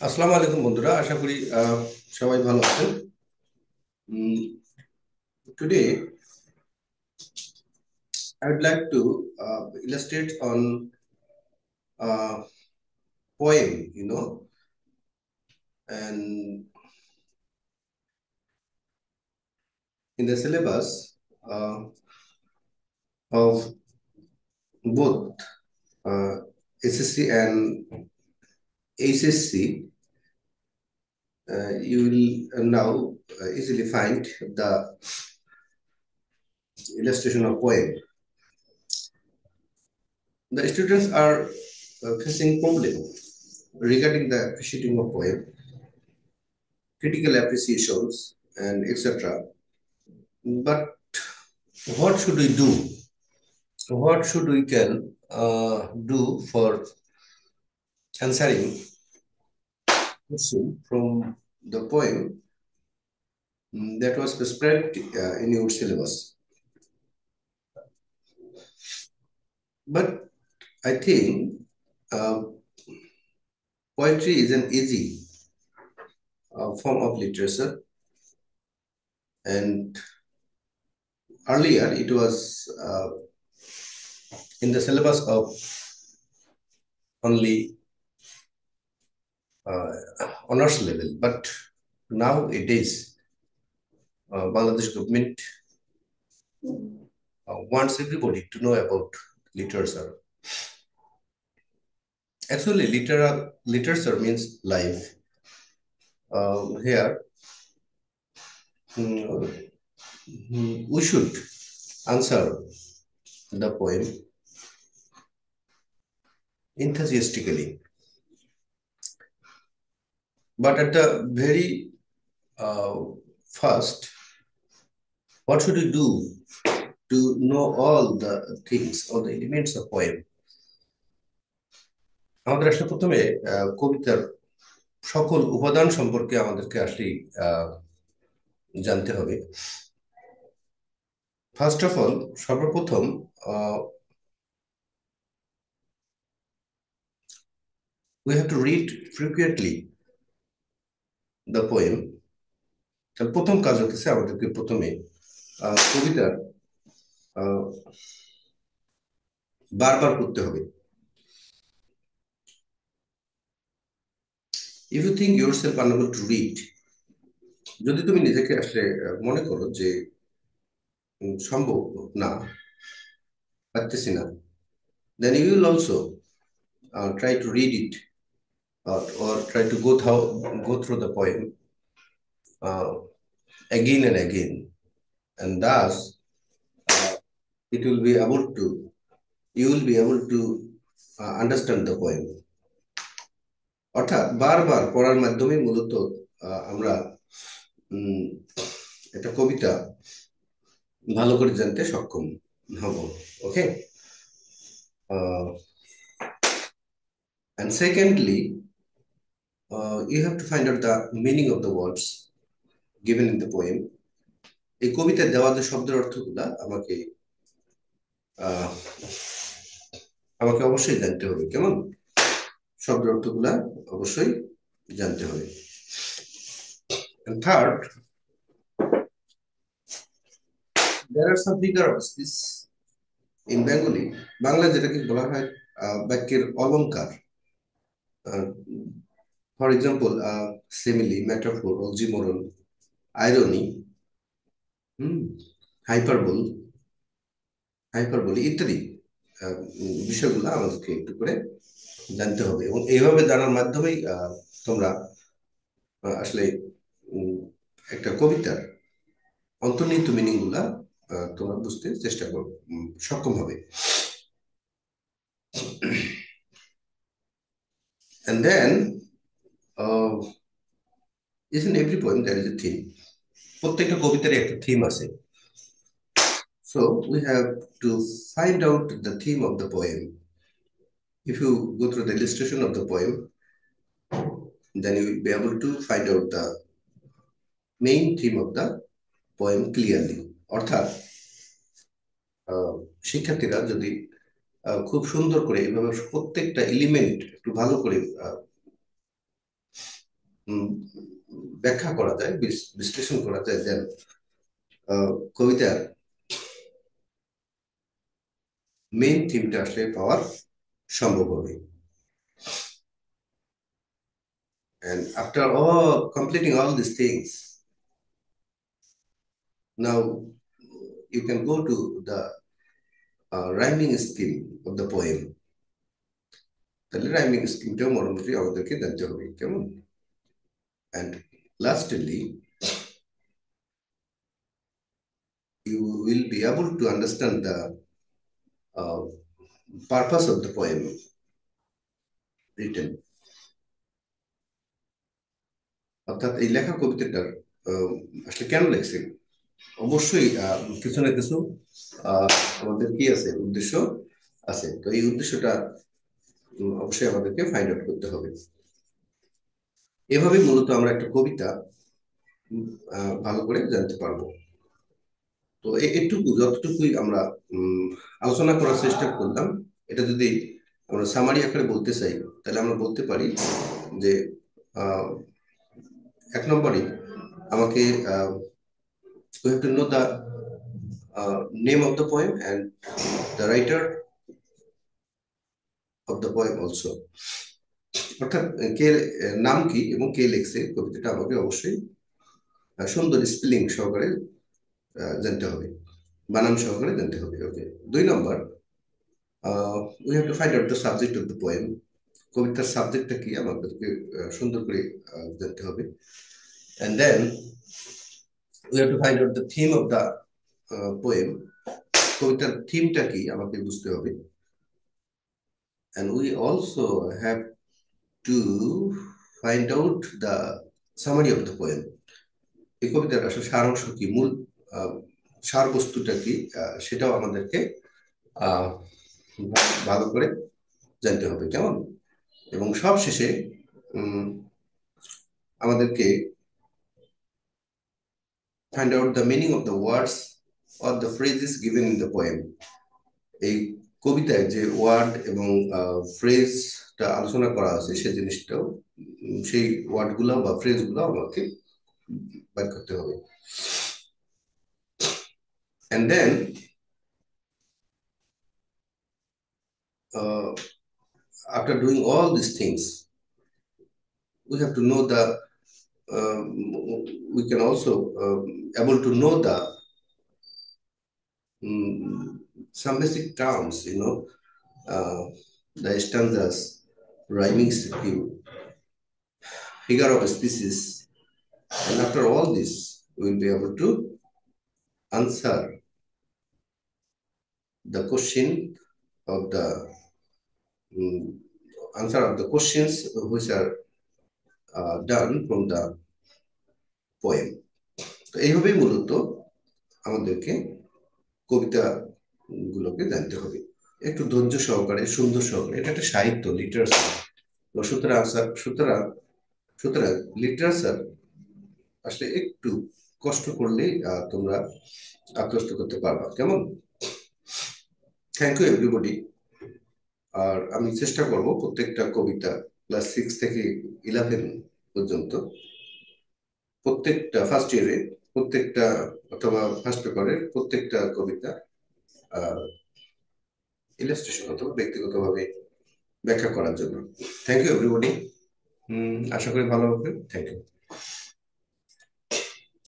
আসসালামু আলাইকুম বন্ধুরা, আশা করি সবাই ভালো আছেন। Today I would like to illustrate on poem, and in the syllabus of both uh, SSC and HSC, you will now easily find the illustration of poem. The students are facing problem regarding the appreciating of poem, critical appreciations, and etc. But what should we do? What should we can do for answering question from the poem that was prescribed in your syllabus? But I think uh, poetry is an easy form of literature, and earlier it was in the syllabus of only uh, honors level, but nowadays Bangladesh government wants everybody to know about literature. Actually, literature means life. Here, mm, we should answer the poem enthusiastically. But at the very uh, first, what should we do to know all the things, all the elements of poem? আমাদের আসলে প্রথমে কবিতার সকল উপাদান সম্পর্কে আমাদেরকে আসলে জানতে হবে। ফার্স্ট অফ অল, সর্বপ্রথম we have to read frequently the poem. তার প্রথম কাজ হচ্ছে আমাদেরকে প্রথমে কবিতার আহ, বারবার পড়তে হবে। If you think yourself unable to read, যদি তুমি নিজেকে আসলে মনে করো যে সম্ভব না, পারতেছি না, then you will also try to read it or try to go through the poem uh, again and again, and thus it will be able to you will be able to understand the poem. অর্থাৎ বারবার পড়ার মাধ্যমে মূলত আমরা উম, একটা কবিতা ভালো করে জানতে সক্ষম হব। ওকে, and secondly, you have to find out the meaning of the words given in the poem. এই কবিতায় দেওয়া যে শব্দের অর্থগুলা আহ, আমাকে অবশ্যই জানতে হবে। কেমন শব্দের অর্থগুলা অবশ্যই জানতে হবে। And third, there are some figure of speech in Bengali, Bangla যেটাকে বলা হয় বাক্যের অলংকার। For example, simile, metaphor, oxymoron, irony, hyperbole, hyperbole ইত্যাদি বিষয়গুলো আমাদেরকে একটু করে জানতে হবে, এবং এইভাবে জানার মাধ্যমেই তোমরা আসলে উম, একটা কবিতার অন্তর্নিহিত মিনিং গুলা তোমরা বুঝতে চেষ্টা করো, সক্ষম হবে। And then uh, is in every poem there is a theme. প্রত্যেকটা কবিতারই একটা থিম আছে। So we have to find out the theme of the poem. If you go through the illustration of the poem, then you will be able to find out the main theme of the poem clearly. অর্থাৎ শিক্ষার্থীরা যদি খুব সুন্দর করে এইভাবে প্রত্যেকটা element একটু ভালো করে ব্যাখ্যা করা যায়, বিশ্লেষণ করা যায়, দেন কবিতার মেইন থিমটা আসলে পাওয়ার সম্ভব হবে। And after all completing all these things, now you can go to the rhyming scheme of the poem. তাহলে রাইমিং স্কিমটাও মোটামুটি আমাদেরকে জানতে হবে, কেমন? And lastly, you will be able to understand the uh, purpose of the poem written. অর্থাৎ এই লেখা কবিতাটার আসলে কেন লেখছে, অবশ্যই কিছু না কিছু আমাদের কি আছে, উদ্দেশ্য আছে। তো এই উদ্দেশ্যটা অবশ্যই আমাদেরকে ফাইন্ড আউট করতে হবে। এভাবে মূলত আমরা একটা কবিতা ভালো করে জানতে পারবো। তো এটুকু যতটুকুই আমরা আলোচনা করার চেষ্টা করলাম, এটা যদি আমরা সামারি আকারে বলতে চাই, তাহলে আমরা বলতে পারি যে এক নম্বরই আমাকে we have to know the name of the poem and the writer of the poem also. অর্থাৎ কে নাম কি এবং কে লিখছে কবিতাটা আমাকে অবশ্যই সুন্দর স্পেলিং সহকারে জানতে হবে, বানান সহকারে জানতে হবে। ওকে। 2 নম্বর, we have to find out the subject of the poem. কবিতার সাবজেক্টটা কি আমাদেরকে সুন্দর করে জানতে হবে। And then we have to find out the theme of the poem. কবিতার থিমটা কি আমাকে বুঝতে হবে। And we also have to find out the summary of the poem. এই কবিতার আসলে সারাংশ কি, মূল সার বস্তুটা কি, সেটাও আমাদেরকে ভালো করে জানতে হবে, কেমন? এবং সব শেষে আমাদেরকে find out the meaning of the words or the phrases given in the poem. এই কবিতায় যে ওয়ার্ড এবং ফ্রেজটা আলোচনা করা আছে সেই জিনিসটাও, সেই ওয়ার্ডগুলো বা ফ্রেজগুলো আমাকে বের করতে হবে। And then after doing all these things, we have to know the we can also able to know the some basic terms, the stanzas, rhyming scheme, figure of species, and after all this, we will be able to answer the question of the answer of the questions which are done from the poem. তো এইভাবেই মূলত আমাদেরকে কবিতা গুলোকে জানতে হবে, একটু ধৈর্য সহকারে, সুন্দর সহকারে। এটা একটা সাহিত্য, লিটারেচার। তো সুতরাং লিটারেচার আসলে একটু কষ্ট করলেই তোমরা আত্মস্থ করতে পারবা, কেমন? Thank you everybody. আর আমি চেষ্টা করব প্রত্যেকটা কবিতা ক্লাস 6 থেকে 11 পর্যন্ত, প্রত্যেকটা ফার্স্ট ইয়ারে প্রত্যেকটা অথবা ফার্স্ট পেপারের প্রত্যেকটা কবিতা ইলাস্ট্রেশন অথবা ব্যক্তিগতভাবে ব্যাখ্যা করার জন্য। Thank you everybody. আশা করি ভালো হবে। Thank you.